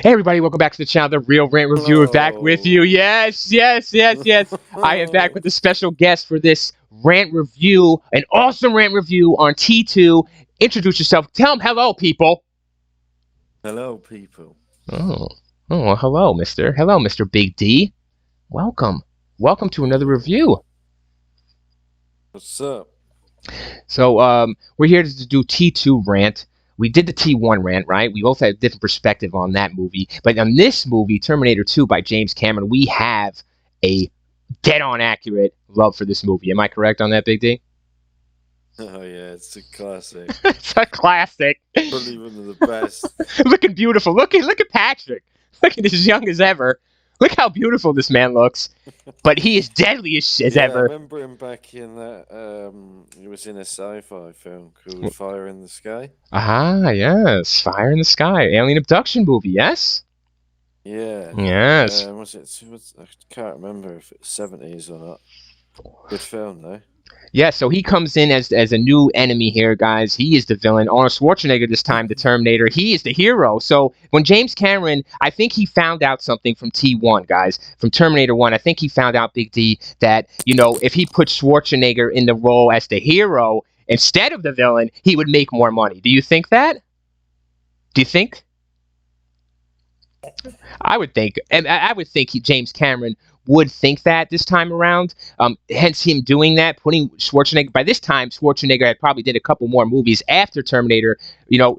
Hey everybody, welcome back to the channel. The Real Rant Review is back with you. Hello. Yes, yes, yes, yes. I am back with a special guest for this rant review, an awesome rant review on T2. Introduce yourself. Tell them hello, people. Hello, people. Oh, oh, hello, Mr. Big D. Welcome, welcome to another review. What's up? We're here to do T2 rant. We did the T1 rant, right? We both had a different perspective on that movie. But on this movie, Terminator 2 by James Cameron, we have a dead-on accurate love for this movie. Am I correct on that, Big D? Oh yeah, it's a classic. It's a classic. Probably one of the best. Looking beautiful. Look at Patrick. Looking as young as ever. Look how beautiful this man looks. But he is deadly as Yeah, I ever. remember him back in that. He was in a sci-fi film called Fire in the Sky. Ah, yes. Fire in the Sky. Alien abduction movie, yes? Yeah. Yes. I can't remember if it's 70s or not. Good film though. Yeah, so he comes in as a new enemy here, guys. He is the villain. Arnold Schwarzenegger this time, the Terminator. He is the hero. So when James Cameron, I think he found out something from T1, guys, from Terminator 1. I think he found out, Big D, that, if he put Schwarzenegger in the role as the hero instead of the villain, he would make more money. Do you think that? Do you think? I would think, and I would think James Cameron would think that this time around. Hence him doing that, putting Schwarzenegger. By this time, Schwarzenegger had probably did a couple more movies after Terminator,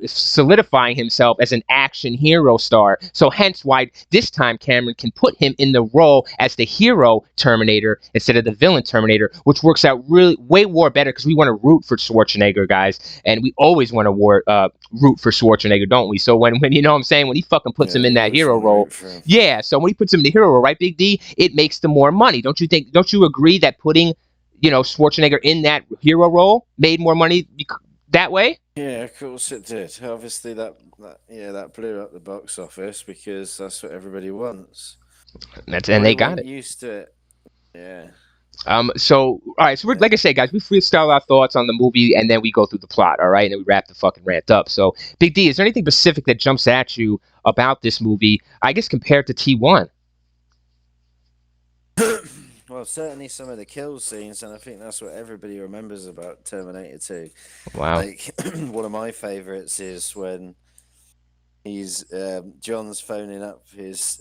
solidifying himself as an action hero star. So hence why this time Cameron can put him in the role as the hero Terminator instead of the villain Terminator, which works out really way more better because we want to root for Schwarzenegger, guys, and we always want to root for Schwarzenegger, don't we? So when you know what I'm saying, when he fucking puts him Yeah, in you that always hero want to role, root for him. yeah. So when he puts him in the hero role, right, Big D, it makes them more money. Don't you think? Don't you agree that putting, Schwarzenegger in that hero role made more money that way? Yeah, of course it did. Obviously, that blew up the box office because that's what everybody wants. And We they got weren't it. used to it. Yeah. So all right, so we're Yeah. like I say, guys, we freestyle our thoughts on the movie and then we go through the plot, all right, and then we wrap the fucking rant up. So, Big D, is there anything specific that jumps at you about this movie? I guess compared to T1. Well, certainly some of the kill scenes, and I think that's what everybody remembers about Terminator 2. Wow. Like, one of my favorites is when he's John's phoning up his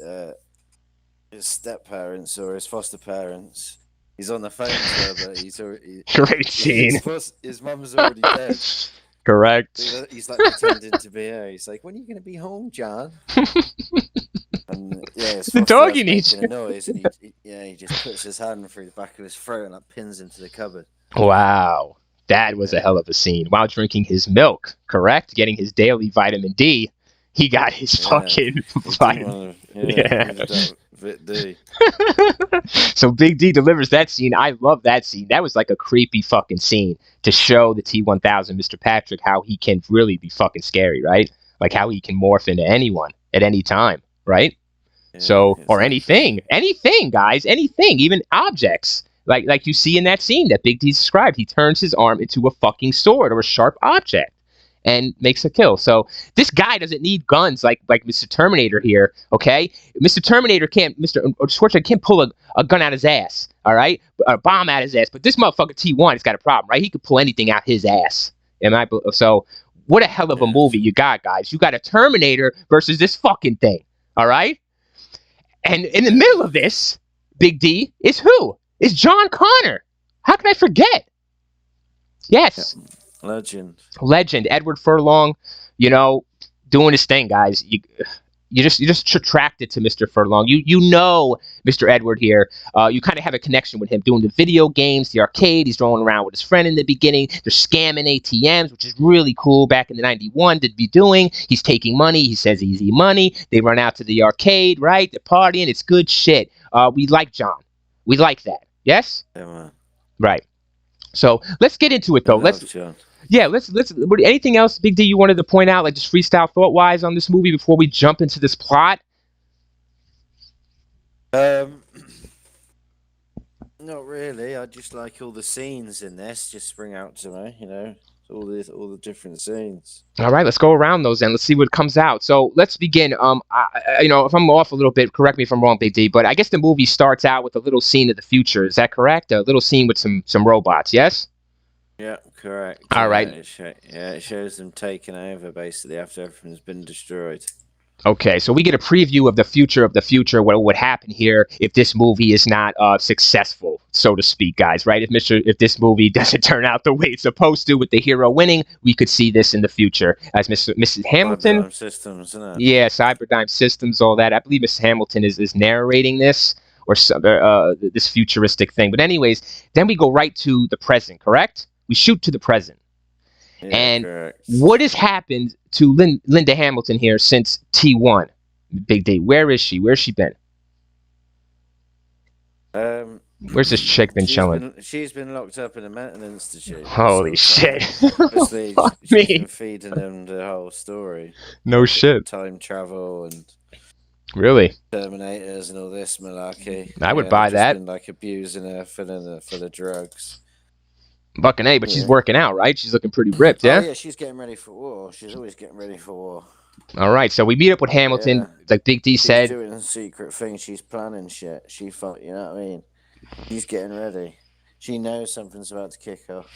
step parents or his foster parents. He's on the phone to her, but he's already Great scene. his mum's already dead. Correct. He's like pretending to be her. He's like, "When are you going to be home, John?" And yeah, his The foster doggy dad's needs making a noise, and he just puts his hand through the back of his throat and like pins into the cupboard. Wow. That was a Yeah, hell of a scene. While drinking his milk, correct? Getting his daily vitamin D, he got his yeah. fucking He didn't vitamin. want to. Yeah, he Yeah. needed that Vit D. So Big D delivers that scene. I love that scene. That was like a creepy fucking scene to show the T1000, Mr. Patrick, how he can really be fucking scary, right? Like how he can morph into anyone at any time, right? Yeah, So, or exactly. anything, guys, anything, even objects. Like you see in that scene that Big D described, he turns his arm into a fucking sword or a sharp object and makes a kill. So this guy doesn't need guns like Mr. Terminator here, okay? Mr. Schwarzenegger can't pull a gun out his ass, all right? A bomb out his ass. But this motherfucker T1 has got a problem, right? He could pull anything out his ass. So what a hell of a Yeah, movie you got, guys. You got a Terminator versus this fucking thing, all right? And in the yeah, middle of this, Big D is who? Is John Connor. How can I forget? yeah. Yes, Legend. legend Edward Furlong, you know, doing his thing, guys. You just attracted to Mr. Furlong. You know Mr. Edward here. You kind of have a connection with him doing the video games, the arcade. He's rolling around with his friend in the beginning. They're scamming ATMs, which is really cool. Back in the '91, to be doing. He's taking money. He says easy money. They run out to the arcade, right? They're partying. It's good shit. We like John. We like that. Yes, Yeah, man. right. So let's get into it I though. love John. Let's. Anything else, Big D, you wanted to point out, like just freestyle thought wise on this movie before we jump into this plot? Um, Not really. I just like all the scenes in this. Just spring out to me. all the different scenes. All right, let's go around those and let's see what comes out. So let's begin. If I'm off a little bit, correct me if I'm wrong, Big D. But I guess the movie starts out with a little scene of the future. Is that correct? A little scene with some robots. Yes. Yeah, correct. All right. It shows them taking over basically after everything's been destroyed. Okay, so we get a preview of the future, what would happen here if this movie is not successful, so to speak, guys, right? If this movie doesn't turn out the way it's supposed to with the hero winning, we could see this in the future as Mrs. Hamilton. Cyberdyne Systems, isn't it? Yeah, Cyberdyne Systems, all that. I believe Mrs. Hamilton is narrating this or this futuristic thing. But anyways, then we go right to the present, correct? We shoot to the present. Yeah, And correct. what has happened to Linda Hamilton here since T1? Big D. Where is she? Where's she been? Where's this chick been chilling? She's been locked up in a mental institute. Holy shit. Obviously, she's been feeding them the whole story. No shit. Time travel and really Terminators and all this malarkey. I would buy that. Been like abusing her for the drugs. Fucking A, but she's working out, right? She's looking pretty ripped, yeah? Oh, yeah, she's getting ready for war. She's always getting ready for war. All right, so we meet up with Hamilton, like Big D said. She's doing a secret thing. She's planning shit. You know what I mean? She's getting ready. She knows something's about to kick off.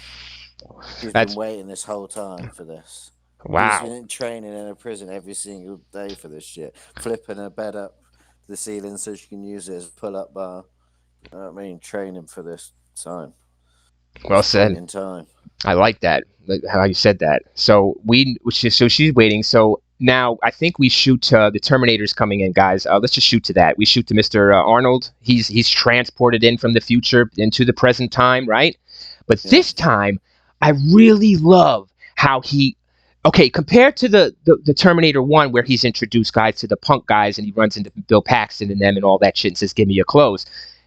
She's been waiting this whole time for this. Wow. She's been training in a prison every single day for this shit. Flipping her bed up to the ceiling so she can use it as a pull-up bar. You know what I mean? Training for this time. Well said. In time. I like that, how you said that. So she's waiting. So now I think we shoot the Terminator's coming in, guys. Let's just shoot to that. We shoot to Mr. Arnold. He's transported in from the future into the present time, right? But this time, I really love how compared to the Terminator 1 where he's introduced guys to the punk guys and he runs into Bill Paxton and them and all that shit and says, give me your clothes.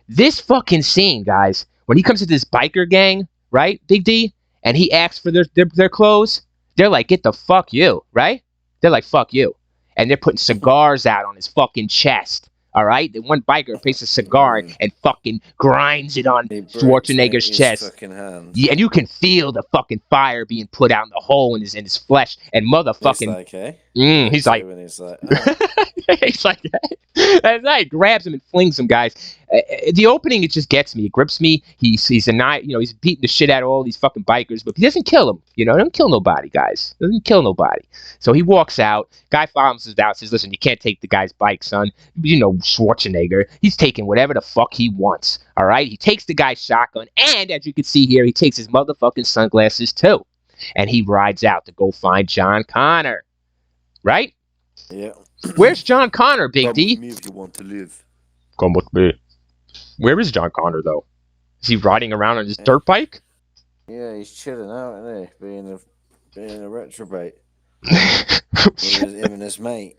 This fucking scene, guys, when he comes to this biker gang, right, Big D, and he asks for their clothes, they're like, get the fuck you, right? They're like, fuck you. And they're putting cigars out on his fucking chest, all right? The one biker takes a cigar and fucking grinds it on Schwarzenegger's chest. Yeah, and you can feel the fucking fire being put out in the hole in his flesh. And motherfucking... He's like... he's like... And I grabs him and flings him, guys. The opening, it just gets me. It grips me. He's he's beating the shit out of all these fucking bikers, but he doesn't kill them. Doesn't kill nobody, guys. Doesn't kill nobody. So he walks out. Guy follows us out, says, listen, you can't take the guy's bike, son. Schwarzenegger. He's taking whatever the fuck he wants. All right? He takes the guy's shotgun, and as you can see here, he takes his motherfucking sunglasses, too. And he rides out to go find John Connor. Right? Yeah. Where's John Connor, Big D? Come with me if you want to live. Come with me. Where is John Connor, though? Is he riding around on his dirt bike? Yeah, he's chilling out, isn't he? Being a retrobate. Him and his mate.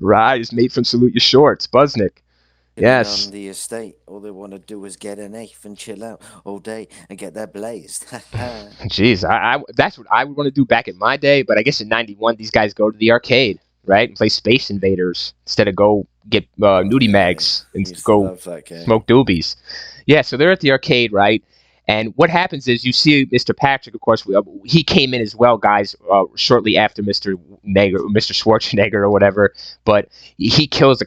Right, his mate from Salute Your Shorts, Buznick. Yes. On the estate, all they want to do is get an eighth and chill out all day and get that blazed. Jeez, that's what I would want to do back in my day, but I guess in 91, these guys go to the arcade, right, and play Space Invaders instead of go get nudie mags and go smoke doobies. Yeah, so they're at the arcade, right? And what happens is you see Mr. Patrick, of course, he came in as well, guys, shortly after Mr. Schwarzenegger or whatever, but he kills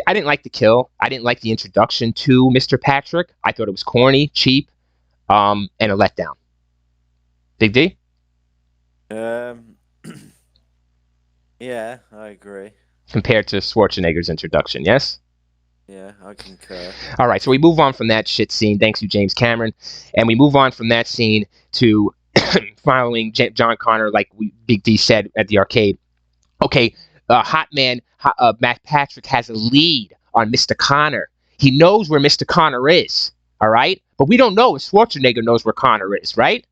I didn't like the kill. I didn't like the introduction to Mr. Patrick. I thought it was corny, cheap, and a letdown. Big D? Yeah, I agree. Compared to Schwarzenegger's introduction, yes? Yeah, I concur. All right, so we move on from that shit scene, thanks to James Cameron, and we move on from that scene to following John Connor, like Big D said at the arcade. Okay, Matt Patrick has a lead on Mr. Connor. He knows where Mr. Connor is, all right? But we don't know if Schwarzenegger knows where Connor is, right?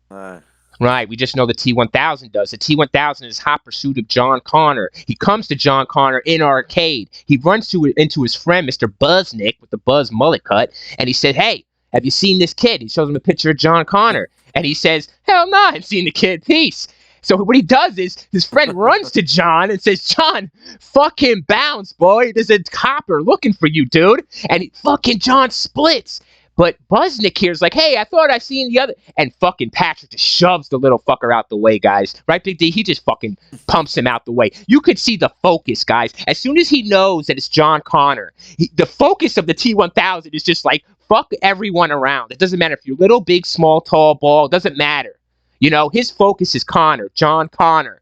Right, we just know the T-1000 does. The T-1000 is hot pursuit of John Connor. He comes to John Connor in arcade. He runs into his friend, Mr. Buznick, with the Buzz mullet cut, and he said, hey, have you seen this kid? He shows him a picture of John Connor, and he says, hell no, I haven't seen the kid, peace. So what he does is his friend runs to John and says, John, fucking bounce, boy. There's a copper looking for you, dude. And fucking John splits. But Buznick here is like, hey, I thought I seen the other. And fucking Patrick just shoves the little fucker out the way, guys. Right, Big D? He just fucking pumps him out the way. You could see the focus, guys. As soon as he knows that it's John Connor, the focus of the T-1000 is just like, fuck everyone around. It doesn't matter if you're little, big, small, tall, ball. It doesn't matter. You know, his focus is Connor, John Connor.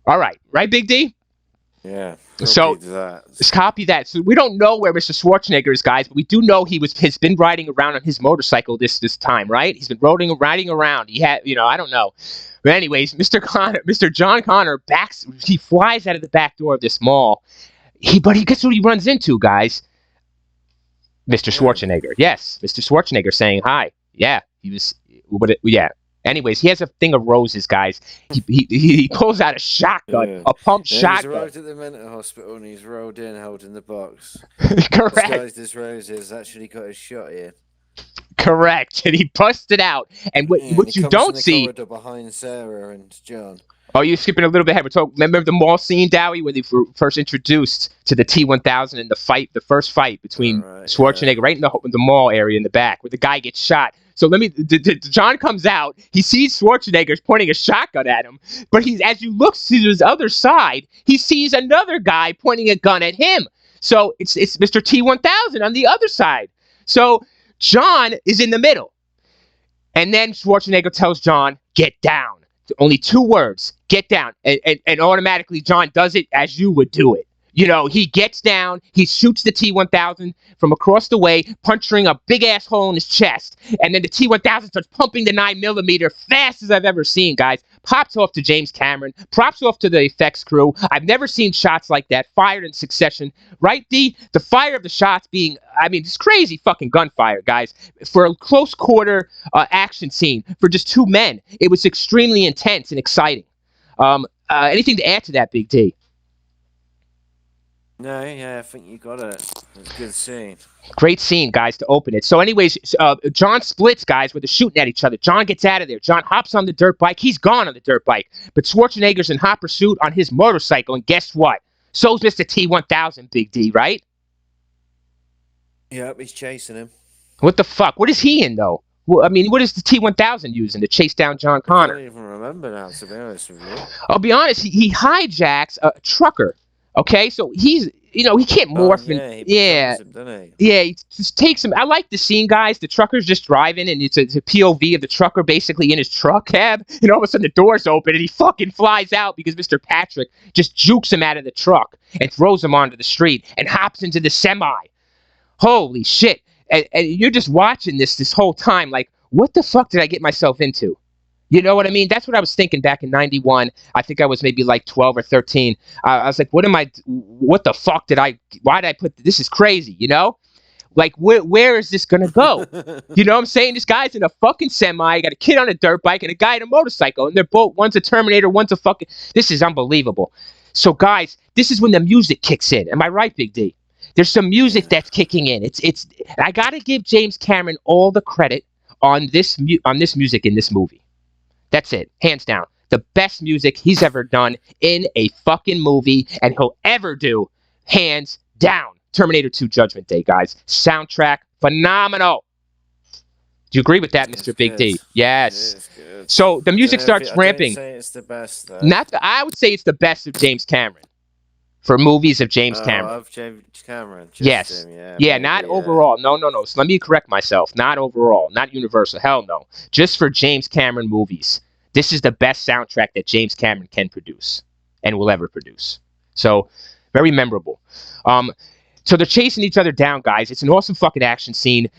All right. Right, Big D? Yeah. So let's copy that. So we don't know where Mr. Schwarzenegger is, guys, but we do know has been riding around on his motorcycle this time, right? He's been riding around. He had, I don't know. But anyways, Mr. John Connor he flies out of the back door of this mall. But he gets what he runs into, guys. Mr. Schwarzenegger. Yes, Mr. Schwarzenegger saying hi. Yeah, yeah. Anyways, he has a thing of roses, guys. He pulls out a shotgun, a pump shotgun. He's arrived at the mental hospital and he's rolled in holding the box. Correct. Disguised as roses, actually got his shot here. Correct. And he busted out. And what you don't see... corridor behind Sarah and John. Oh, you're skipping a little bit ahead. Remember the mall scene, Dowie, where they were first introduced to the T-1000 in the first fight between Schwarzenegger, right in the mall area in the back, where the guy gets shot. So John comes out, he sees Schwarzenegger pointing a shotgun at him, but as you look to his other side, he sees another guy pointing a gun at him. So it's Mr. T-1000 on the other side. So John is in the middle. And then Schwarzenegger tells John, get down. Only 2 words, get down. And automatically John does it as you would do it. He gets down, he shoots the T-1000 from across the way, puncturing a big-ass hole in his chest. And then the T-1000 starts pumping the 9mm fast as I've ever seen, guys. Pops off to James Cameron. Props off to the effects crew. I've never seen shots like that, fired in succession. Right, D? The fire of the shots being, it's crazy fucking gunfire, guys. For a close quarter action scene, for just 2 men, it was extremely intense and exciting. Anything to add to that, Big D? No, yeah, I think you got it. It's a good scene. Great scene, guys, to open it. So anyways, John splits, guys, where they're shooting at each other. John gets out of there. John hops on the dirt bike. He's gone on the dirt bike. But Schwarzenegger's in hot pursuit on his motorcycle. And guess what? So's Mr. T-1000, Big D, right? Yep, he's chasing him. What the fuck? What is he in, though? Well, what is the T-1000 using to chase down John Connor? I don't even remember now, to be honest with you. I'll be honest. He hijacks a trucker. Okay, so he's, he can't morph. He just takes him. I like the scene, guys. The trucker's just driving, and it's a POV of the trucker basically in his truck cab. And all of a sudden, the doors open, and he fucking flies out because Mr. Patrick just jukes him out of the truck and throws him onto the street and hops into the semi. Holy shit. And you're just watching this whole time like, what the fuck did I get myself into? You know what I mean? That's what I was thinking back in 91. I think I was maybe like 12 or 13. I was like, what the fuck why did I put, this is crazy, Like, where is this going to go? You know what I'm saying? This guy's in a fucking semi, got a kid on a dirt bike and a guy on a motorcycle. And they're both, one's a Terminator, one's a fucking, this is unbelievable. So guys, this is when the music kicks in. Am I right, Big D? There's some music that's kicking in. I got to give James Cameron all the credit on this music in this movie. That's it, hands down. The best music he's ever done in a fucking movie, and he'll ever do, hands down. Terminator 2 Judgment Day, guys. Soundtrack, phenomenal. Do you agree with that, Mr. Big D? Yes. So the music starts ramping. I don't say it's the best, though. I would say it's the best of James Cameron. For movies of James Cameron. Of James Cameron. Yes. Not overall. No. So let me correct myself. Not overall. Not Universal. Hell no. Just for James Cameron movies. This is the best soundtrack that James Cameron can produce and will ever produce. So, very memorable. So they're chasing each other down, guys. It's an awesome fucking action scene.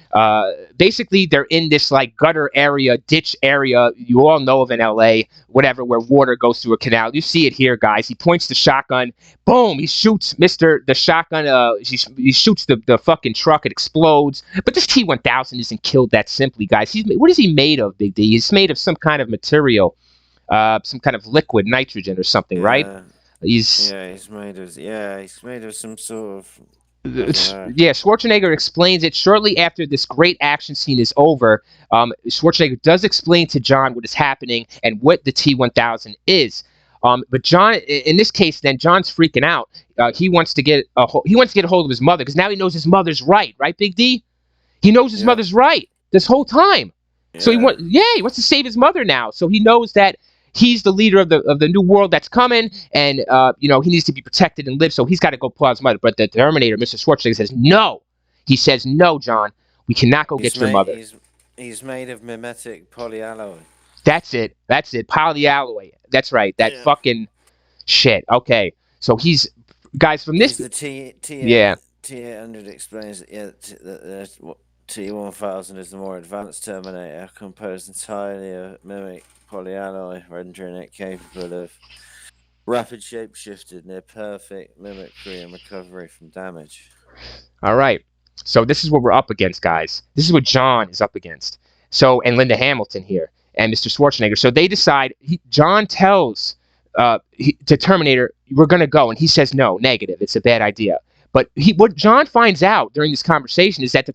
Basically, they're in this like gutter area, ditch area you all know of in LA, whatever, where water goes through a canal. You see it here, guys. He points the shotgun. Boom! He shoots the shotgun. He shoots the fucking truck. It explodes. But this T-1000 isn't killed that simply, guys. What is he made of, Big D? He's made of some kind of material, some kind of liquid, nitrogen or something, right? He's made of some sort of. Schwarzenegger explains it shortly after this great action scene is over. Schwarzenegger does explain to John what is happening and what the T-1000 is. But John, in this case, then John's freaking out. He wants to get a hold of his mother because now he knows his mother's right, Big D? He knows his Yeah. mother's right this whole time. So Yeah. he wants to save his mother now. So he knows that he's the leader of the new world that's coming, and he needs to be protected and live. So he's got to go pull out his mother. But the Terminator, Mr. Schwarzenegger, says no. He says no, John. We cannot go He's get your made mother. he's made of mimetic polyalloy. That's it. That's it. Polyalloy. That's right. That Yeah. fucking shit. Okay. So he's guys from this. He's the T Yeah. T800 explains that the T1000 is the more advanced Terminator, composed entirely of mimic polyalloy, rendering it capable of rapid shapeshifted, near perfect mimicry and recovery from damage. All right. So this is what we're up against, guys. This is what John is up against. So and Linda Hamilton here and Mr. Schwarzenegger. So they decide. John tells to Terminator, "We're gonna go," and he says, "No, negative. It's a bad idea." But what John finds out during this conversation is that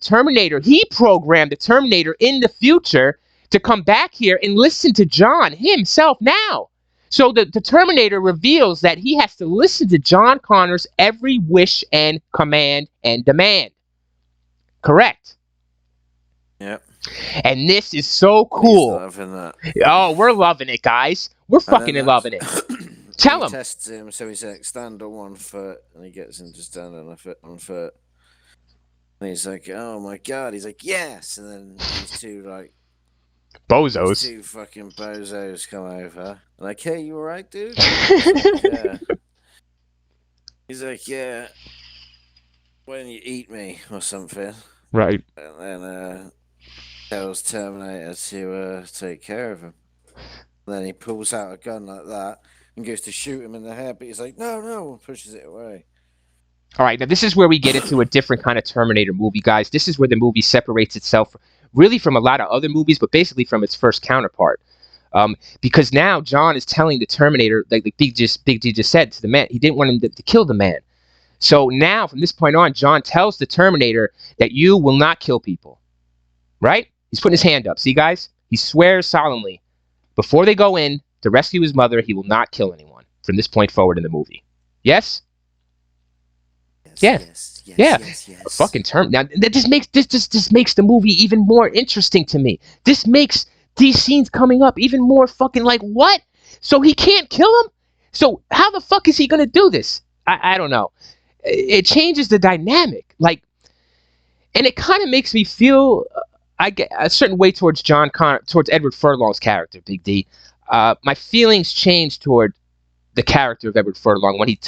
he programmed the Terminator in the future to come back here and listen to John himself now. So the Terminator reveals that he has to listen to John Connor's every wish and command and demand. Correct. Yep. And this is so He's cool. loving that. Oh, we're loving it, guys. We're fucking loving it. Tell he him. tests him, so he's like, stand on one foot, and he gets him to stand on one foot. And he's like, oh my god. He's like, yes. And then these two Bozos. two fucking bozos come over. Like, hey, you alright, dude? He's like, yeah. He's like, yeah. Why don't you eat me or something? Right. And then tells Terminator to take care of him. And then he pulls out a gun like that and goes to shoot him in the head, but he's like, no, and pushes it away. All right, now this is where we get into a different kind of Terminator movie, guys. This is where the movie separates itself really from a lot of other movies, but basically from its first counterpart. Because now John is telling the Terminator, like Big D just said to the man, he didn't want him to kill the man. So now, from this point on, John tells the Terminator that you will not kill people. Right? He's putting his hand up. See, guys? He swears solemnly, before they go in to rescue his mother, he will not kill anyone from this point forward in the movie. Yes? Yes. A fucking term. Now that just makes the movie even more interesting to me. This makes these scenes coming up even more fucking like what? So he can't kill him? So how the fuck is he gonna do this? I don't know. It changes the dynamic, and it kind of makes me feel I get a certain way towards John Connor, towards Edward Furlong's character, Big D. My feelings change toward the character of Edward Furlong when he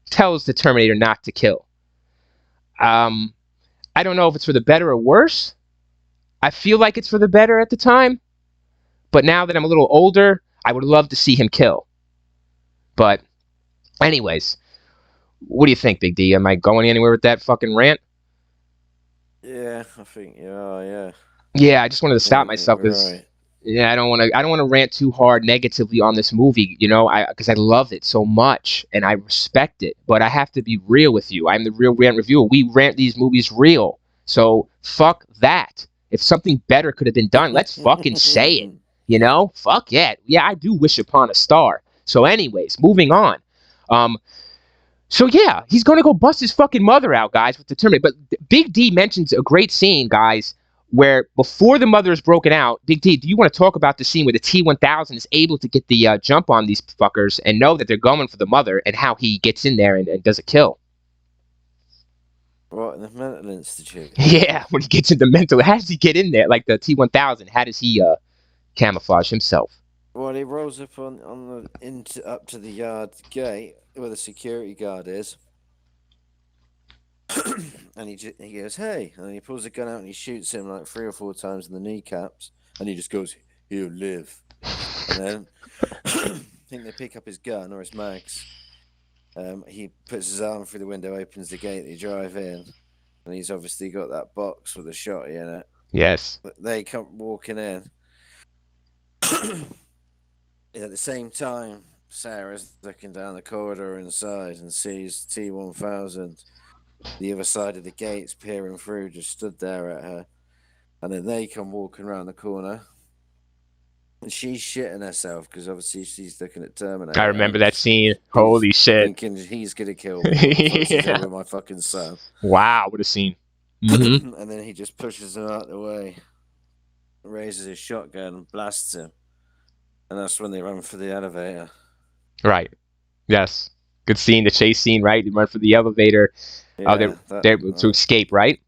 tells the Terminator not to kill. I don't know if it's for the better or worse. I feel like it's for the better at the time, but now that I'm a little older, I would love to see him kill. But, anyways, what do you think, Big D? Am I going anywhere with that fucking rant? Yeah, I think you are. Yeah. Yeah, I just wanted to stop myself because right. yeah, I don't want to rant too hard negatively on this movie, because I love it so much and I respect it. But I have to be real with you. I'm the real rant reviewer. We rant these movies real. So fuck that. If something better could have been done, let's fucking say it. Fuck yeah. Yeah, I do wish upon a star. So anyways, moving on. So yeah, he's gonna go bust his fucking mother out, guys, with the Terminator. But Big D mentions a great scene, guys, where before the mother is broken out, Big D, do you want to talk about the scene where the T1000 is able to get the jump on these fuckers and know that they're going for the mother, and how he gets in there and does a kill? What, in the mental institute? Yeah, when he gets into mental, how does he get in there? Like the T1000, how does he camouflage himself? Well, he rolls up up to the yard gate where the security guard is, and he goes, "Hey!" and he pulls a gun out and he shoots him like 3 or 4 times in the kneecaps, and he just goes, "He'll live." And then I think they pick up his gun or his mags. He puts his arm through the window, opens the gate, they drive in, and he's obviously got that box with a shotty in it. Yes. But they come walking in. At the same time, Sarah's looking down the corridor inside and sees T1000, the other side of the gates, peering through, just stood there at her. And then they come walking around the corner. And she's shitting herself because obviously she's looking at Terminator. I remember that scene. Holy shit. Thinking he's going to kill me. What's he doing with my fucking son? Wow, what a scene. Mm-hmm. And then he just pushes him out the way, raises his shotgun, and blasts him. And that's when they run for the elevator. Right. Yes. Good scene, the chase scene, right? They run for the elevator. Yeah, They're to escape, right?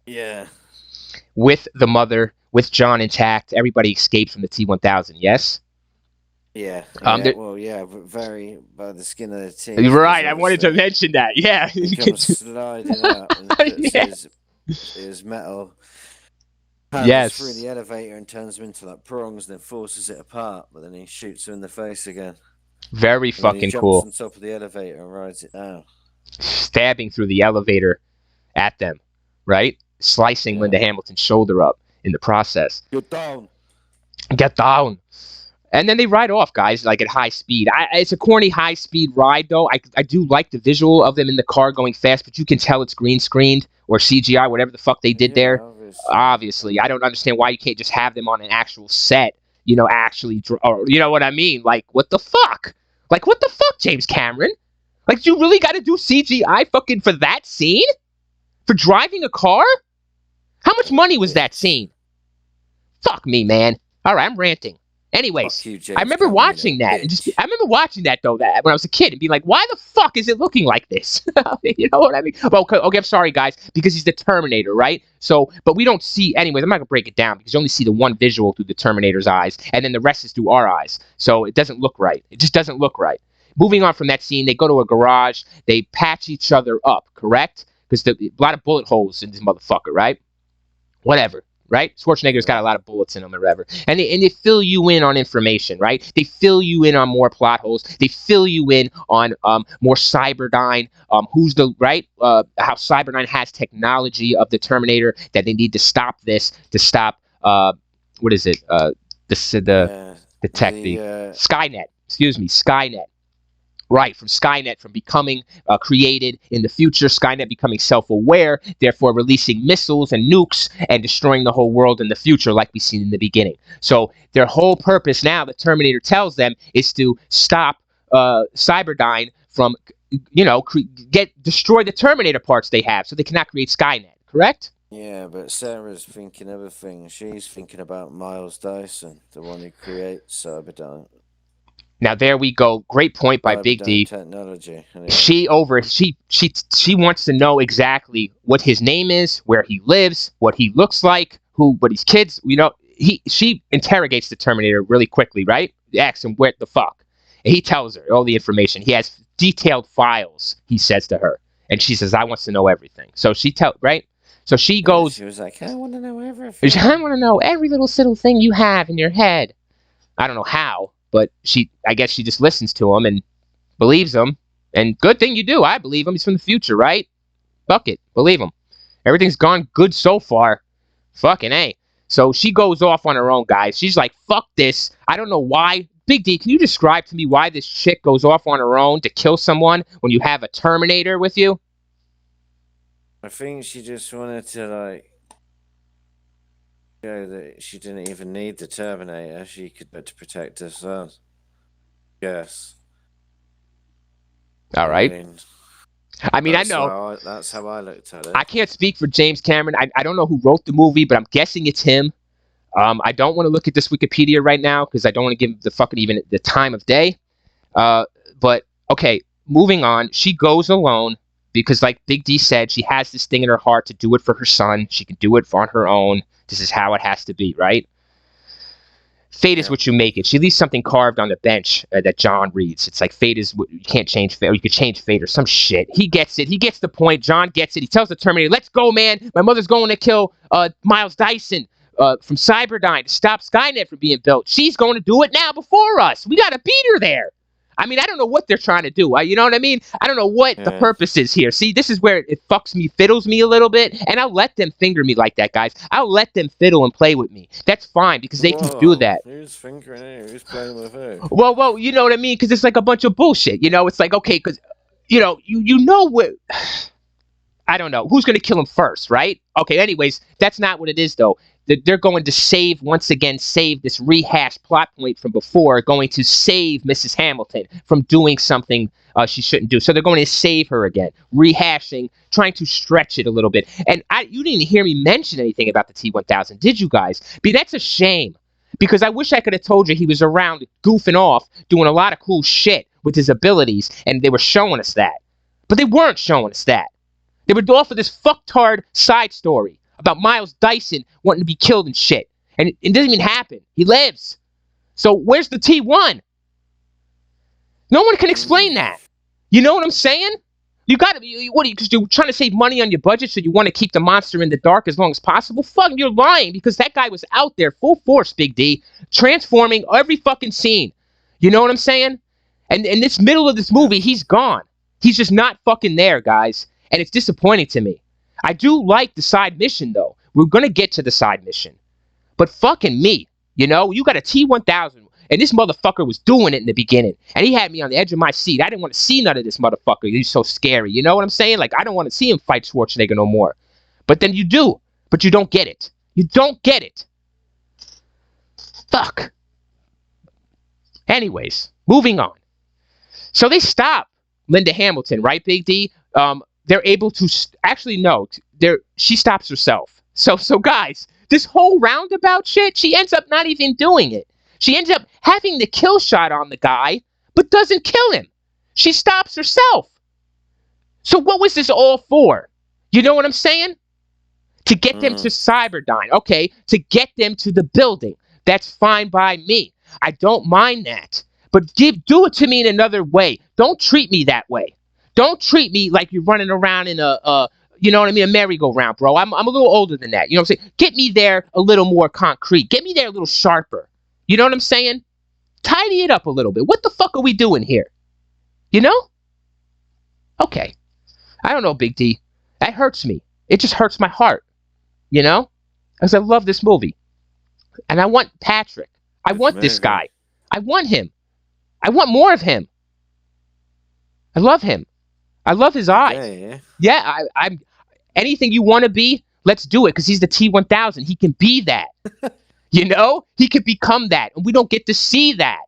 yeah, With the mother, with John intact, everybody escaped from the T-1000. Yes. yeah, Um. yeah. Well, yeah, but very by the skin of their teeth. Because Right. I wanted to obviously mention that. Yeah. he comes sliding up and puts Yeah. his metal panels through Yes. the elevator and turns them into like prongs, and then forces it apart. But then he shoots him in the face again, Very and then he fucking jumps cool. on top of the elevator and rides it down. Stabbing through the elevator at them, right? Slicing Yeah, Linda Hamilton's shoulder up in the process. get down. Get down. And then they ride off, guys, like at high speed. It's a corny high speed ride, though. I do like the visual of them in the car going fast, but you can tell it's green screened or CGI, whatever the fuck they did Yeah, there. obviously. Obviously, I don't understand why you can't just have them on an actual set. Actually, or you know what I mean? Like, what the fuck? Like, what the fuck, James Cameron? Like, you really got to do CGI fucking for that scene? For driving a car? How much money was that scene? Fuck me, man. All right, I'm ranting. Anyways, Fuck you, James I remember Cameron, you watching little that and bitch. I remember watching that though that when I was a kid and being like, why the fuck is it looking like this? You know what I mean? Well, okay, I'm sorry guys, because he's the Terminator, right? So, but we don't see anyways. I'm not gonna break it down because you only see the one visual through the Terminator's eyes, and then the rest is through our eyes. So it doesn't look right. It just doesn't look right. Moving on from that scene, they go to a garage. They patch each other up, correct? Because a lot of bullet holes in this motherfucker, right? Whatever, right? Schwarzenegger's got a lot of bullets in him or whatever. And they fill you in on information, right? They fill you in on more plot holes. They fill you in on more Cyberdyne, who's the, right? How Cyberdyne has technology of the Terminator, that they need to stop this, to stop, what is it? The tech, the Skynet, excuse me, Skynet. Right, from Skynet, from becoming created in the future, Skynet becoming self-aware, therefore releasing missiles and nukes and destroying the whole world in the future, like we've seen in the beginning. So their whole purpose now, the Terminator tells them, is to stop Cyberdyne from, destroy the Terminator parts they have, so they cannot create Skynet. Correct? Yeah, but Sarah's thinking other things. She's thinking about Miles Dyson, the one who creates Cyberdyne. Now there we go. Great point by Big D. Technology. Anyway. She wants to know exactly what his name is, where he lives, what he looks like, what his kids. She interrogates the Terminator really quickly, right? Asks him what the fuck, and he tells her all the information. He has detailed files. He says to her, and she says, "I wants to know everything." So right. So she goes. She was like, "I want to know everything. I want to know every little thing you have in your head." I don't know how. But I guess she just listens to him and believes him. And good thing you do. I believe him. He's from the future, right? Fuck it. Believe him. Everything's gone good so far. Fucking A. So she goes off on her own, guys. She's like, fuck this. I don't know why. Big D, can you describe to me why this chick goes off on her own to kill someone when you have a Terminator with you? I think she just wanted to, that she didn't even need the Terminator. She could to protect her son. Yes. All right. I mean, I know. That's how I looked at it. I can't speak for James Cameron. I don't know who wrote the movie, but I'm guessing it's him. I don't want to look at this Wikipedia right now because I don't want to give the fucking even the time of day. But okay, moving on. She goes alone because, like Big D said, she has this thing in her heart to do it for her son. She can do it on her own. This is how it has to be, right? Fate is what you make it. She leaves something carved on the bench that John reads. It's like fate is what you can't change fate, or you could change fate or some shit. He gets it. He gets the point. John gets it. He tells the Terminator, "Let's go, man. My mother's going to kill Miles Dyson from Cyberdyne to stop Skynet from being built. She's going to do it now before us. We got to beat her there." I mean, I don't know what they're trying to do. You know what I mean? I don't know what the purpose is here. See, this is where it fiddles me a little bit, and I'll let them finger me like that, guys. I'll let them fiddle and play with me. That's fine, because they can do that. Who's fingering who? Who's playing with who? Well, you know what I mean? Because it's like a bunch of bullshit. It's like, okay, because, you know what... I don't know. Who's going to kill him first, right? Okay, anyways, that's not what it is, though. They're going to save this rehashed plot point from before, going to save Mrs. Hamilton from doing something she shouldn't do. So they're going to save her again, rehashing, trying to stretch it a little bit. And you didn't even hear me mention anything about the T-1000, did you guys? But that's a shame, because I wish I could have told you he was around goofing off, doing a lot of cool shit with his abilities, and they were showing us that. But they weren't showing us that. They were off of this fucktard side story about Miles Dyson wanting to be killed and shit. And it doesn't even happen. He lives. So where's the T1? No one can explain that. You know what I'm saying? You got to. What are you? Because you're trying to save money on your budget, so you want to keep the monster in the dark as long as possible. Fuck, you're lying, because that guy was out there full force, Big D, transforming every fucking scene. You know what I'm saying? And in this middle of this movie, he's gone. He's just not fucking there, guys. And it's disappointing to me. I do like the side mission, though. We're gonna get to the side mission. But fucking me, you know, you got a T-1000, and this motherfucker was doing it in the beginning, and he had me on the edge of my seat. I didn't want to see none of this motherfucker. He's so scary. You know what I'm saying? Like, I don't want to see him fight Schwarzenegger no more. But then you do. But you don't get it. You don't get it. Fuck. Anyways, moving on. So they stop Linda Hamilton, right, Big D? They're able to actually no. She stops herself. So guys, this whole roundabout shit, she ends up not even doing it. She ends up having the kill shot on the guy, but doesn't kill him. She stops herself. So what was this all for? You know what I'm saying? To get them to Cyberdyne. Okay, to get them to the building. That's fine by me. I don't mind that. But do it to me in another way. Don't treat me that way. Don't treat me like you're running around in a you know what I mean, a merry-go-round, bro. I'm a little older than that. You know what I'm saying? Get me there a little more concrete. Get me there a little sharper. You know what I'm saying? Tidy it up a little bit. What the fuck are we doing here? You know? Okay. I don't know, Big D. That hurts me. It just hurts my heart. You know? Because I love this movie. And I want Patrick. I want this guy. I want him. I want more of him. I love him. I love his eyes. Yeah, I'm anything you want to be, let's do it, because he's the T-1000. He can be that. You know? He could become that. And we don't get to see that.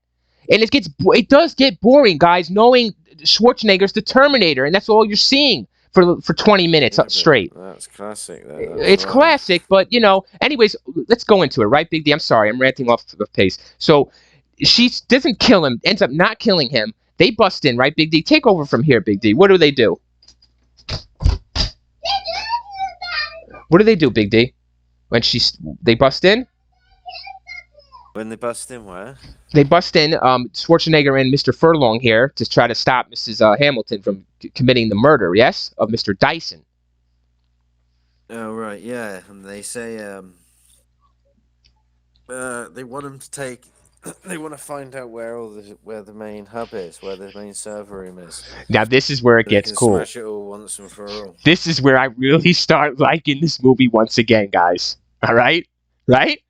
And it does get boring, guys, knowing Schwarzenegger's the Terminator, and that's all you're seeing for 20 minutes straight. That's classic. It's classic, but, you know, anyways, let's go into it, right, Big D? I'm sorry, I'm ranting off the pace. So she doesn't kill him, ends up not killing him. They bust in, right, Big D? Take over from here, Big D. What do they do? What do they do, Big D? When they bust in? When they bust in, where? They bust in, Schwarzenegger and Mr. Furlong here to try to stop Mrs. Hamilton from committing the murder, yes, of Mr. Dyson. Oh, right, yeah. And they say they want him to take... They want to find out where the main hub is, where the main server room is. Now this is where it gets cool. Smash it all once and for all. This is where I really start liking this movie once again, guys. All right? Right?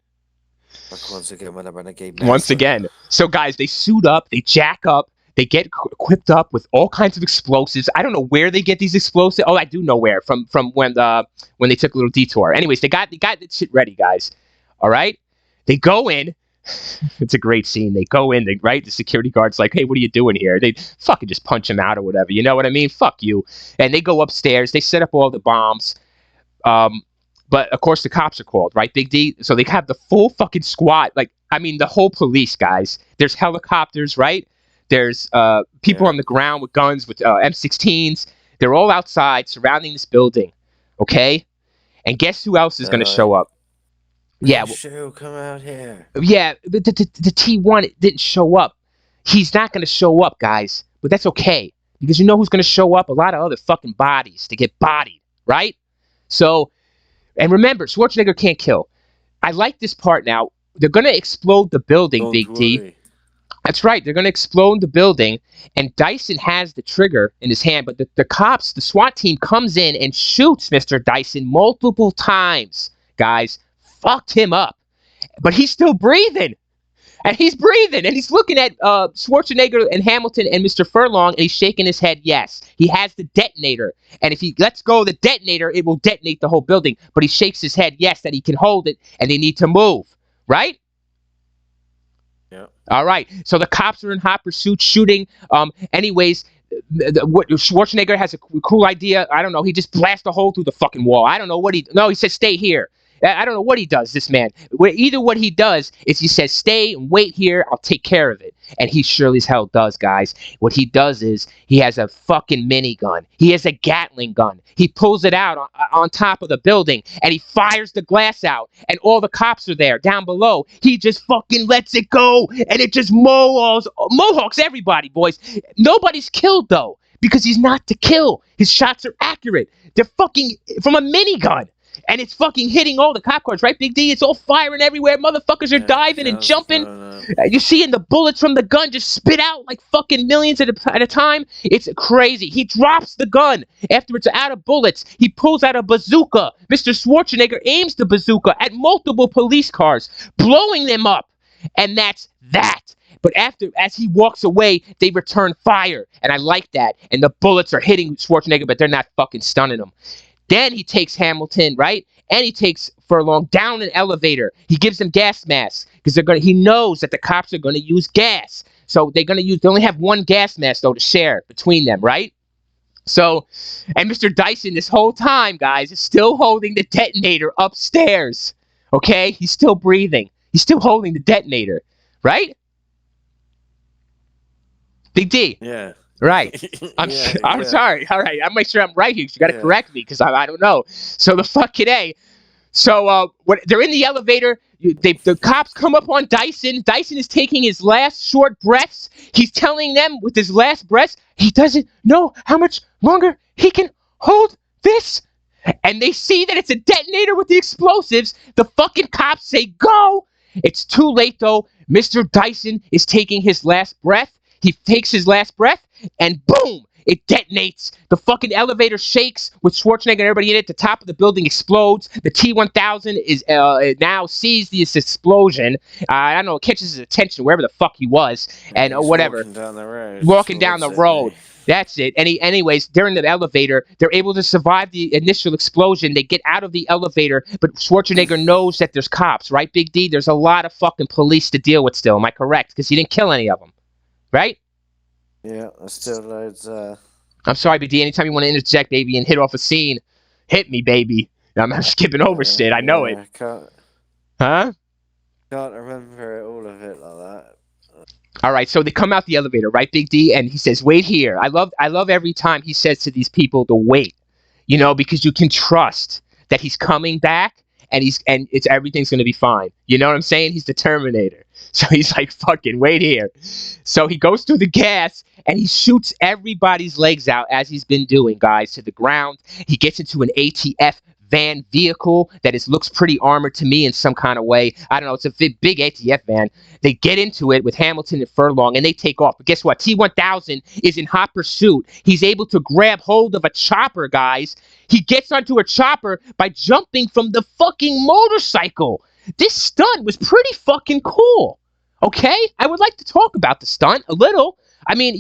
Like once again, when I'm renegade. Once again. So guys, they suit up, they jack up, they get equipped up with all kinds of explosives. I don't know where they get these explosives. Oh, I do know where. From when they took a little detour. Anyways, they got the shit ready, guys. All right? They go in. It's a great scene. They go in, right? The security guard's like, hey, what are you doing here? They fucking just punch him out or whatever. You know what I mean? Fuck you. And they go upstairs. They set up all the bombs. But, of course, the cops are called, right, Big D? So they have the full fucking squad. Like, I mean, the whole police, guys. There's helicopters, right? There's people on the ground with guns, with M16s. They're all outside surrounding this building, okay? And guess who else is going to show up? Yeah, Show, come out here. Yeah, but the T1 didn't show up. He's not going to show up, guys. But that's okay, because you know who's going to show up? A lot of other fucking bodies to get bodied, right? So, and remember, Schwarzenegger can't kill. I like this part now. They're going to explode the building, Big D. That's right. They're going to explode the building, and Dyson has the trigger in his hand, but the cops, the SWAT team comes in and shoots Mr. Dyson multiple times, guys. Fucked him up, but he's still breathing, and he's looking at Schwarzenegger and Hamilton and Mr. Furlong, and he's shaking his head. Yes, he has the detonator, and if he lets go of the detonator, it will detonate the whole building. But he shakes his head, yes, that he can hold it, and they need to move, right? Yeah. All right. So the cops are in hot pursuit, shooting. Anyways, what Schwarzenegger has a cool idea. I don't know. He just blasts a hole through the fucking wall. I don't know what he. No, he says stay here. I don't know what he does. This man. Either what he does is he says stay and wait here. I'll take care of it. And he surely as hell does, guys. What he does is he has a fucking minigun. He has a Gatling gun. He pulls it out on top of the building and he fires the glass out. And all the cops are there down below. He just fucking lets it go and it just mohawks everybody, boys. Nobody's killed though because he's not to kill. His shots are accurate. They're fucking from a minigun. And it's fucking hitting all the cop cars, right, Big D? It's all firing everywhere. Motherfuckers are diving and jumping. You're seeing the bullets from the gun just spit out like fucking millions at a time. It's crazy. He drops the gun after it's out of bullets. He pulls out a bazooka. Mr. Schwarzenegger aims the bazooka at multiple police cars, blowing them up. And that's that. But as he walks away, they return fire. And I like that. And the bullets are hitting Schwarzenegger, but they're not fucking stunning him. Then he takes Hamilton, right? And he takes Furlong down an elevator. He gives them gas masks because he knows that the cops are gonna use gas. So they only have one gas mask though to share between them, right? So, and Mr. Dyson this whole time, guys, is still holding the detonator upstairs. Okay? He's still breathing. He's still holding the detonator, right? Big D. Yeah. Right. I'm sorry. All right. I'm make sure I'm right here. You got to correct me because I don't know. So the fucking A. So when they're in the elevator, the cops come up on Dyson. Dyson is taking his last short breaths. He's telling them with his last breaths, he doesn't know how much longer he can hold this. And they see that it's a detonator with the explosives. The fucking cops say, go. It's too late, though. Mr. Dyson is taking his last breath. He takes his last breath, and boom, it detonates. The fucking elevator shakes with Schwarzenegger and everybody in it. The top of the building explodes. The T-1000 is now sees this explosion. I don't know, it catches his attention wherever the fuck he was, and whatever. Walking down the road. Walking down the road. That's it. Anyways, they're in the elevator. They're able to survive the initial explosion. They get out of the elevator, but Schwarzenegger knows that there's cops, right, Big D? There's a lot of fucking police to deal with still. Am I correct? Because he didn't kill any of them. Right? Yeah, there's still loads. I'm sorry, Big D. Anytime you want to interject, baby, and hit off a scene, hit me, baby. I'm skipping over shit. I know it. Huh? Can't remember all of it like that. All right, so they come out the elevator, right, Big D? And he says, wait here. I love every time he says to these people to wait, because you can trust that he's coming back and everything's going to be fine. You know what I'm saying? He's the Terminator. So he's like, fucking wait here. So he goes through the gas and he shoots everybody's legs out as he's been doing, guys, to the ground. He gets into an ATF van vehicle that looks pretty armored to me in some kind of way. I don't know. It's a big ATF van. They get into it with Hamilton and Furlong and they take off. But guess what? T-1000 is in hot pursuit. He's able to grab hold of a chopper, guys. He gets onto a chopper by jumping from the fucking motorcycle. This stunt was pretty fucking cool. Okay? I would like to talk about the stunt a little. I mean,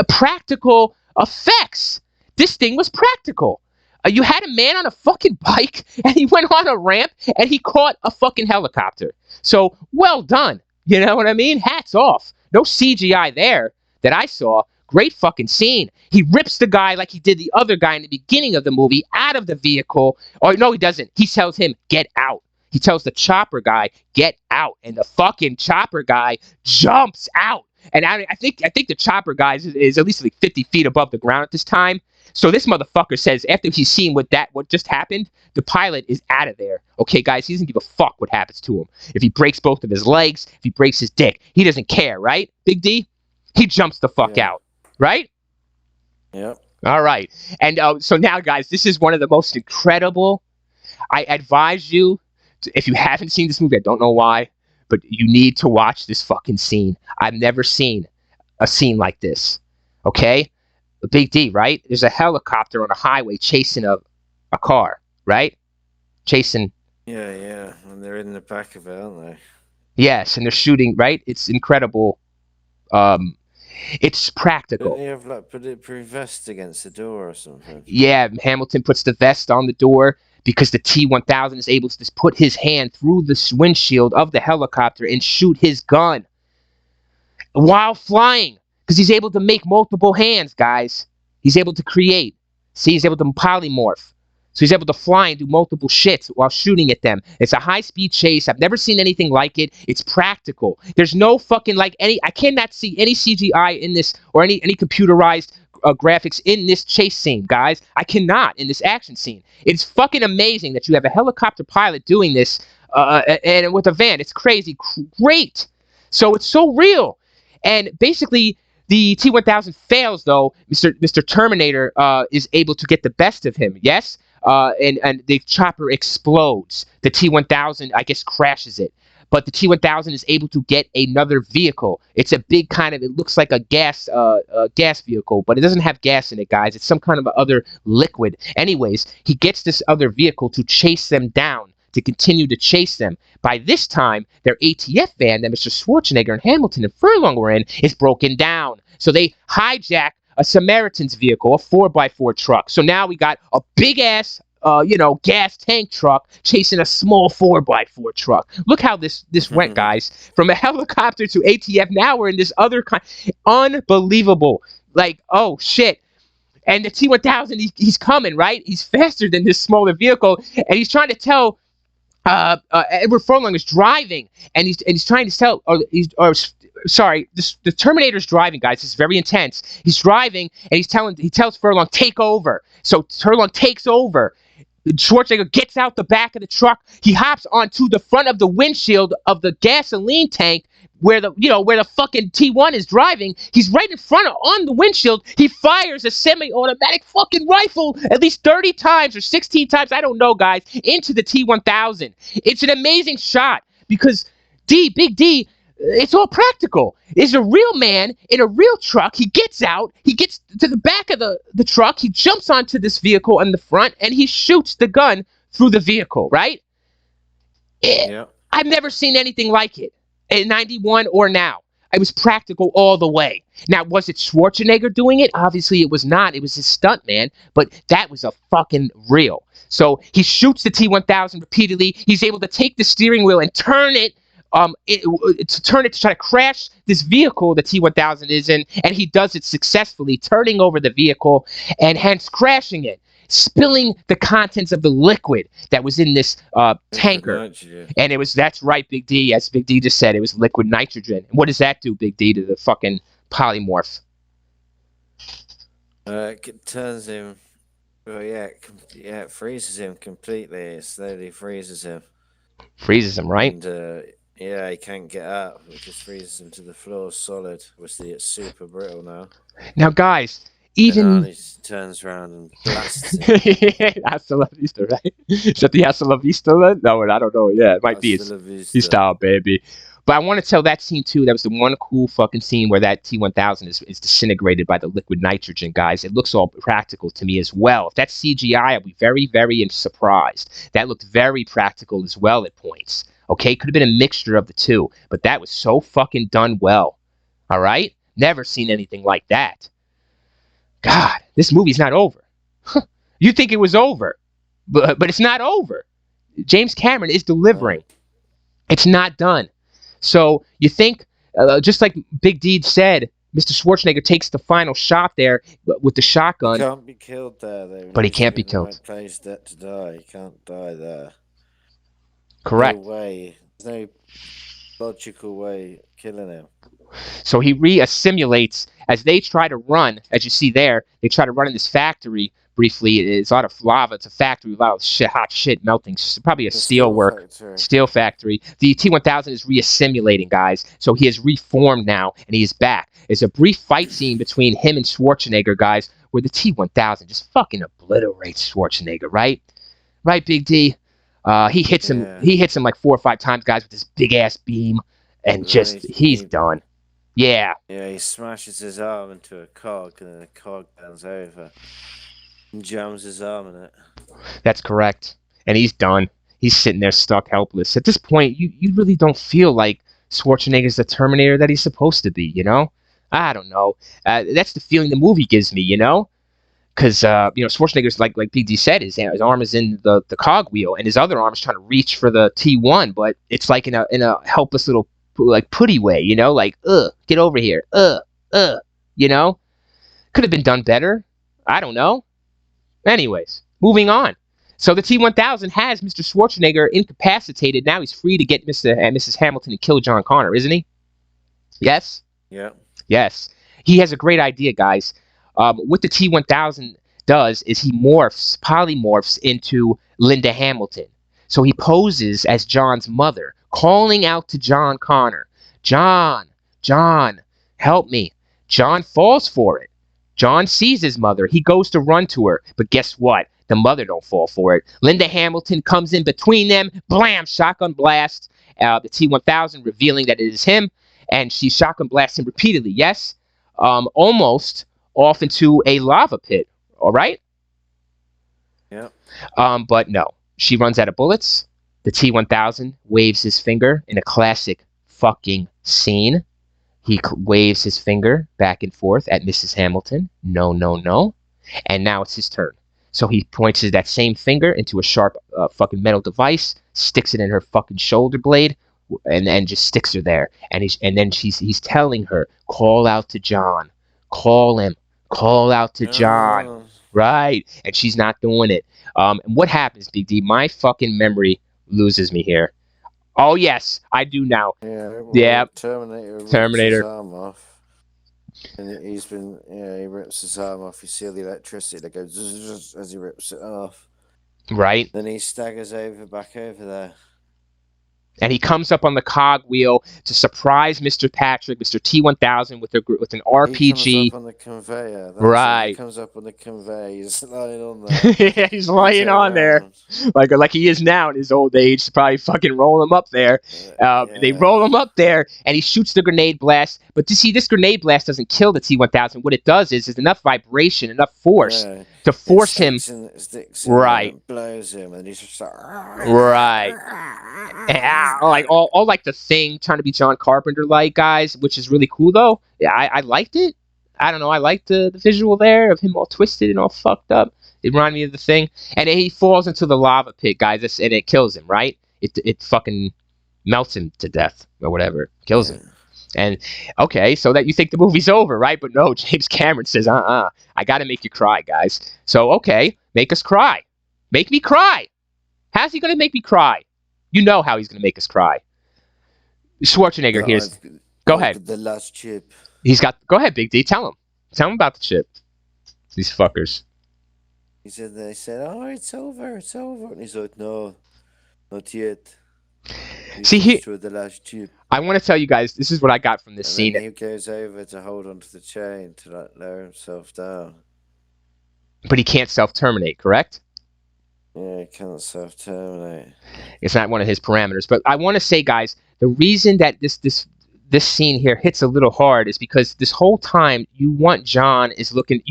practical effects. This thing was practical. You had a man on a fucking bike and he went on a ramp and he caught a fucking helicopter. So, well done. You know what I mean? Hats off. No CGI there that I saw. Great fucking scene. He rips the guy like he did the other guy in the beginning of the movie out of the vehicle. Or no, he doesn't. He tells him, get out. He tells the chopper guy, get out. And the fucking chopper guy jumps out. And I think the chopper guy is at least like 50 feet above the ground at this time. So this motherfucker says after he's seen what just happened, the pilot is out of there. Okay, guys, he doesn't give a fuck what happens to him. If't breaks both of his legs, if he breaks his dick, he doesn't care, right? Big D? He jumps the fuck out, right? Yep. All right. And so now, guys, this is one of the most incredible. I advise you, if you haven't seen this movie, I don't know why, but you need to watch this fucking scene. I've never seen a scene like this. Okay? Big D, right? There's a helicopter on a highway chasing a car, right? Chasing. Yeah. And they're in the back of it, aren't they? Yes, and they're shooting, right? It's incredible. It's practical. Don't you have like bulletproof vest against the door or something? Yeah, Hamilton puts the vest on the door because the T-1000 is able to just put his hand through the windshield of the helicopter and shoot his gun while flying. because he's able to make multiple hands, guys. He's able to create. See, he's able to polymorph. So he's able to fly and do multiple shits while shooting at them. It's a high-speed chase. I've never seen anything like it. It's practical. There's no fucking I cannot see any CGI in this or any computerized graphics in this chase scene, guys. I cannot in this action scene. It's fucking amazing that you have a helicopter pilot doing this and with a van. It's crazy. Great. So it's so real. And basically, the T-1000 fails, though. Mr. Terminator is able to get the best of him, yes? And the chopper explodes. The T-1000, I guess, crashes it. But the T-1000 is able to get another vehicle. It's a big it looks like a gas vehicle, but it doesn't have gas in it, guys. It's some kind of other liquid. Anyways, he gets this other vehicle to chase them down, to continue to chase them. By this time, their ATF van that Mr. Schwarzenegger and Hamilton and Furlong were in is broken down. So they hijack a Samaritan's vehicle, a 4x4 truck. So now we got a big-ass, gas tank truck chasing a small 4x4 truck. Look how this went, guys. From a helicopter to ATF, now we're in this other kind. Unbelievable. Like, oh, shit. And the T-1000, he's coming, right? He's faster than this smaller vehicle, and he's trying to tell Edward Furlong is driving, and he's trying to tell, the Terminator's driving, guys. It's very intense. He's driving, and he tells Furlong, take over. So Furlong takes over. Schwarzenegger gets out the back of the truck. He hops onto the front of the windshield of the gasoline tank where the fucking T1 is driving. He's right in front on the windshield. He fires a semi-automatic fucking rifle at least 30 times or 16 times, I don't know, guys, into the T-1000. It's an amazing shot because Big D, it's all practical. It's a real man in a real truck. He gets out. He gets to the back of the truck. He jumps onto this vehicle in the front, and he shoots the gun through the vehicle, right? Yeah. I've never seen anything like it in 91 or now. It was practical all the way. Now, was it Schwarzenegger doing it? Obviously, it was not. It was his stunt man, but that was a fucking real. So he shoots the T-1000 repeatedly. He's able to take the steering wheel and turn it to try to crash this vehicle the T-1000 is in, and he does it successfully, turning over the vehicle and hence crashing it, spilling the contents of the liquid that was in this tanker. And that's right, Big D, as Big D just said, it was liquid nitrogen. And what does that do, Big D, to the fucking polymorph? It turns him, it freezes him completely. It slowly freezes him. Freezes him, right? And he can't get up. It just freezes him to the floor solid. Obviously, it's super brittle now. Now, guys, and Arnie turns around and blasts him. Hasta la vista, right? Is that the Hasta la vista? No, I don't know. Yeah, it might be. It's style, baby. But I want to tell that scene, too. That was the one cool fucking scene where that T-1000 is disintegrated by the liquid nitrogen, guys. It looks all practical to me as well. If that's CGI, I'll be very, very surprised. That looked very practical as well at points. Okay, could have been a mixture of the two, but that was so fucking done well. All right? Never seen anything like that. God, this movie's not over. You think it was over, but it's not over. James Cameron is delivering. It's not done. So you think, just like Big D said, Mr. Schwarzenegger takes the final shot there with the shotgun. He can't be killed there, though. But he can't be killed. Right place to die. He can't die there. Correct. No way. There's no logical way of killing him. So he re-assimilates as they try to run, as you see there, they try to run in this factory briefly. It's a lot of lava. It's a factory with a lot of hot shit melting. It's probably a steel factory. The T-1000 is re-assimilating, guys. So he has reformed now, and he is back. There's a brief fight scene between him and Schwarzenegger, guys, where the T-1000 just fucking obliterates Schwarzenegger, right? Right, Big D? He hits him. He hits him like 4 or 5 times, guys, with this big ass beam, and he's done. Yeah. Yeah, he smashes his arm into a cog, and then the cog bends over and jams his arm in it. That's correct. And he's done. He's sitting there stuck, helpless. At this point, you really don't feel like Schwarzenegger's the Terminator that he's supposed to be, you know? I don't know. That's the feeling the movie gives me, you know? Because Schwarzenegger's like BD said, his arm is in the cog wheel, and his other arm is trying to reach for the T1, but it's like in a helpless little like putty way, you know, like get over here, You know, could have been done better. I don't know. Anyways, moving on. So the T-1000 has Mr. Schwarzenegger incapacitated. Now he's free to get Mr. and Mrs. Hamilton and kill John Connor, isn't he? Yes? Yeah. Yes. He has a great idea, guys. What the T-1000 does is he polymorphs into Linda Hamilton. So he poses as John's mother, calling out to John Connor, John, John, help me. John falls for it. John sees his mother. He goes to run to her. But guess what? The mother don't fall for it. Linda Hamilton comes in between them. Blam! Shotgun blast. The T-1000 revealing that it is him. And she shotgun blasts him repeatedly. Yes? Almost off into a lava pit. All right? Yeah. But no. She runs out of bullets. The T-1000 waves his finger in a classic fucking scene. He waves his finger back and forth at Mrs. Hamilton. No, no, no. And now it's his turn. So he points that same finger into a sharp fucking metal device, sticks it in her fucking shoulder blade, and just sticks her there. And then he's telling her, call out to John. Call him. Call out to John. Oh. Right. And she's not doing it. And what happens, Big D? My fucking memory loses me here. Oh, yes, I do now. Yeah. Well, Yeah. Terminator. Terminator. Rips his arm off. And he rips his arm off. You see the electricity that goes zzz as he rips it off. Right. Then he staggers back over there. And he comes up on the cogwheel to surprise Mr. Patrick, Mr. T-1000, with an RPG. He comes up on the conveyor. Right. He comes up on the conveyor. He's lying on there. Yeah, he's lying on there, like he is now in his old age. Probably fucking roll him up there. Yeah. They roll him up there, and he shoots the grenade blast. But this grenade blast doesn't kill the T-1000. What it does is enough vibration, enough force to force him. Sticks right. And blows him, and he's just like, right. And, like all like the Thing trying to be John Carpenter like, guys, which is really cool though. Yeah, I liked it. I don't know. I liked the visual there of him all twisted and all fucked up. It reminded me of the Thing. And he falls into the lava pit, guys, and it kills him, right? It fucking melts him to death or whatever. Kills him. And okay, so that you think the movie's over, right? But no, James Cameron says, I gotta make you cry, guys. So okay, make us cry. Make me cry. How's he gonna make me cry? You know how he's gonna make us cry. Schwarzenegger here's. Go ahead. The last chip. Go ahead, Big D. Tell him about the chip. These fuckers. They said, oh, it's over. And he's like, no, not yet. See, the last chip. I want to tell you guys, this is what I got from this scene. Then he goes over to hold onto the chain to lower himself down. But he can't self-terminate, correct? Yeah, he can't self-terminate. It's not one of his parameters. But I want to say, guys, the reason that this scene here hits a little hard is because this whole time John is looking.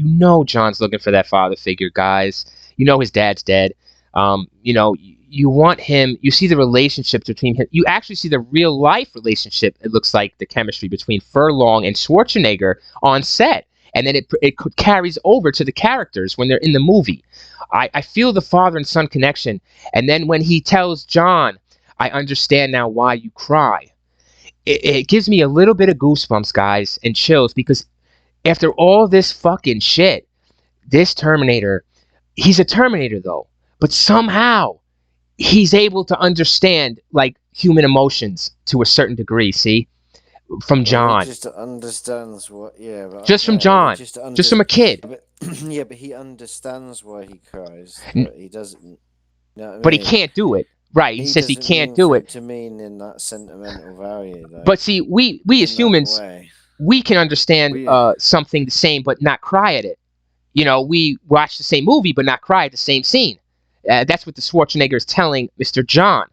John's looking for that father figure, guys. His dad's dead. You want him. You see the relationship between him. You actually see the real life relationship. It looks like the chemistry between Furlong and Schwarzenegger on set, and then it carries over to the characters when they're in the movie. I feel the father and son connection, and then when he tells John, "I understand now why you cry," it gives me a little bit of goosebumps, guys, and chills, because after all this fucking shit, this Terminator, he's a Terminator though, but somehow he's able to understand like human emotions to a certain degree. See, from John, he just understands what. Yeah, but, just from John, just from a kid. But, yeah, but he understands why he cries. But he doesn't. You know what I mean? But he can't do it. Right, he says he can't do it. To mean in that sentimental value, though. But see, we as humans, we can understand something the same, but not cry at it. We watch the same movie, but not cry at the same scene. That's what the Schwarzenegger is telling Mr. John.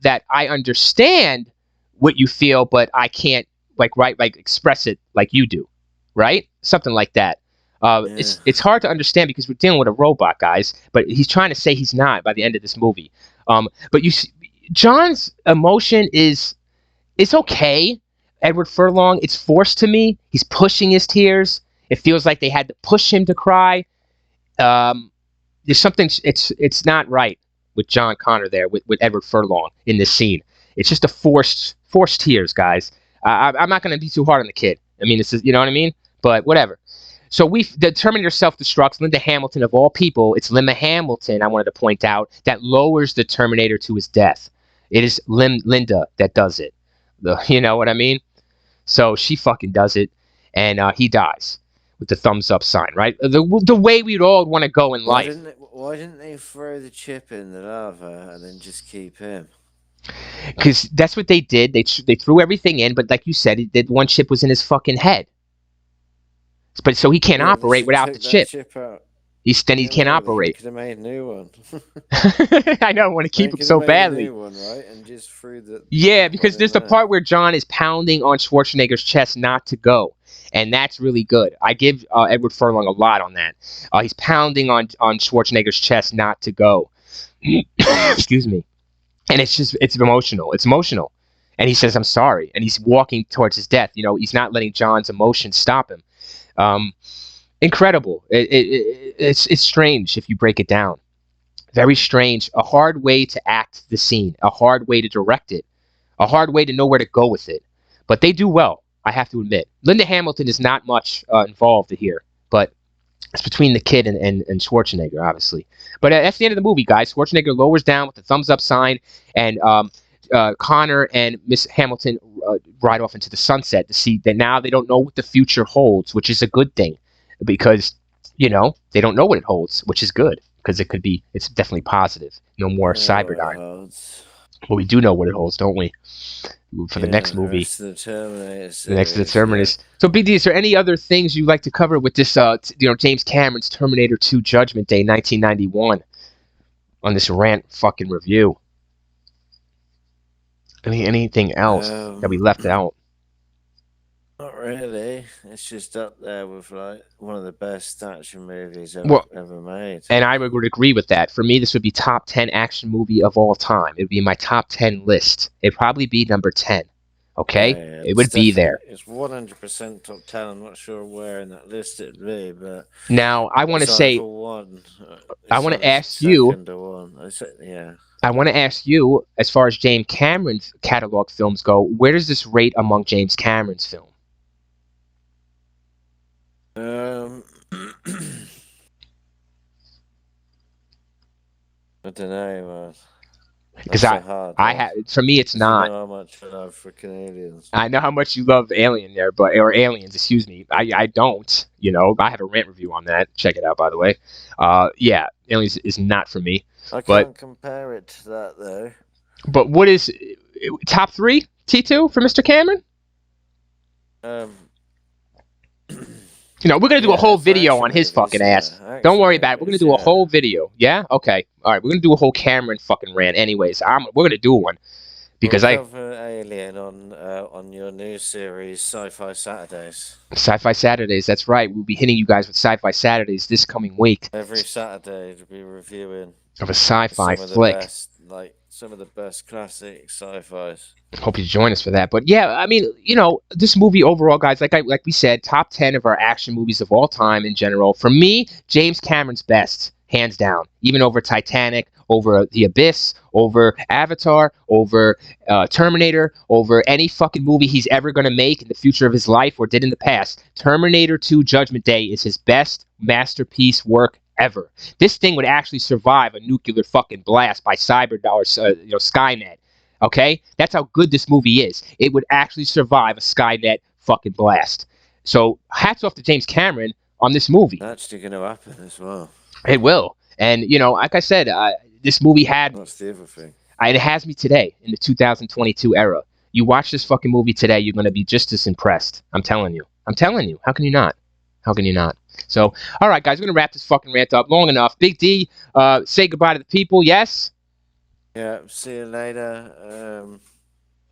That I understand what you feel, but I can't express it like you do, right? Something like that. It's hard to understand because we're dealing with a robot, guys. But he's trying to say he's not by the end of this movie. But you see, John's emotion it's okay. Edward Furlong, it's forced to me. He's pushing his tears. It feels like they had to push him to cry. There's something. It's not right with John Connor there with Edward Furlong in this scene. It's just a forced tears, guys. I'm not going to be too hard on the kid. I mean, this is, you know what I mean? But whatever. So the Terminator self-destructs. Linda Hamilton, of all people, it's Linda Hamilton, I wanted to point out, that lowers the Terminator to his death. It is Linda that does it. You know what I mean? So she fucking does it, and he dies with the thumbs up sign, right? The way we'd all want to go in life. Why didn't they throw the chip in the lava and then just keep him? Because that's what they did. They threw everything in, but like you said, one chip was in his fucking head. But so he can't operate without the chip. Out. He can't operate. Could have made a new one. I know. I want to keep him so badly. A new one, right? And just threw the. Yeah, because there's the part where John is pounding on Schwarzenegger's chest not to go, and that's really good. I give Edward Furlong a lot on that. He's pounding on Schwarzenegger's chest not to go. Excuse me. And it's emotional. It's emotional. And he says, "I'm sorry," and he's walking towards his death. You know, he's not letting John's emotions stop him. Incredible. It's strange if you break it down. Very strange. A hard way to act the scene. A hard way to direct it. A hard way to know where to go with it. But they do well, I have to admit. Linda Hamilton is not much involved here, but it's between the kid and Schwarzenegger, obviously. But that's the end of the movie, guys. Schwarzenegger lowers down with the thumbs up sign, and Connor and Miss Hamilton ride off into the sunset to see that now they don't know what the future holds, which is a good thing, because, you know, they don't know what it holds, which is good, because it's definitely positive. No more Cyberdyne. Well, we do know what it holds, don't we? For the next movie. The next of the Terminators. So, BD, is there any other things you'd like to cover with this, James Cameron's Terminator 2 Judgment Day 1991 on this rant fucking review? Anything else that we left out? Not really. It's just up there with like one of the best action movies ever made. And I would agree with that. For me, this would be top 10 action movie of all time. It would be my top 10 list. It'd probably be number 10. Okay? Yeah, it would be there. It's 100% top 10. I'm not sure where in that list it'd be, but now I want to say, I want to ask you. I want to ask you, as far as James Cameron's catalog films go, where does this rate among James Cameron's films? I don't know, man. Because for me, it's not. I know how much I love freaking aliens. I know how much you love Alien there, or Aliens, excuse me. I don't. You know, I have a rant review on that. Check it out, by the way. Yeah, Aliens is not for me. I can't compare it to that though. But what is top 3 T2 for Mr. Cameron? You know, we're going to do a whole video on his fucking ass. Don't worry about it. We're going to do a whole video. Yeah? Okay. All right. We're going to do a whole Cameron fucking rant anyways. We're going to do one. Because we'll cover Alien on your new series, Sci-Fi Saturdays. Sci-Fi Saturdays, that's right. We'll be hitting you guys with Sci-Fi Saturdays this coming week. Every Saturday we'll be reviewing of a sci-fi flick. Some of the best classic sci-fis. Hope you join us for that. But yeah, I mean, you know, this movie overall, guys, like we said, top 10 of our action movies of all time in general. For me, James Cameron's best, hands down. Even over Titanic, over The Abyss, over Avatar, over Terminator, over any fucking movie he's ever going to make in the future of his life or did in the past. Terminator 2 Judgment Day is his best masterpiece work ever. This thing would actually survive a nuclear fucking blast by Skynet. Okay? That's how good this movie is. It would actually survive a Skynet fucking blast. So, hats off to James Cameron on this movie. That's actually going to happen as well. It will. And, you know, like I said, this movie had... That's the other thing. It has me today in the 2022 era. You watch this fucking movie today, you're going to be just as impressed. I'm telling you. How can you not? How can you not? So, all right, guys, we're going to wrap this fucking rant up long enough. Big D, say goodbye to the people, yes? Yeah, see you later.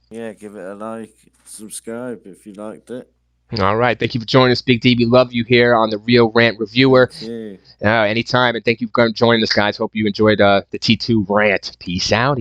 Yeah, give it a like, subscribe if you liked it. All right, thank you for joining us, Big D. We love you here on the Real Rant Reviewer. Thank you. Anytime, and thank you for joining us, guys. Hope you enjoyed the T2 rant. Peace out,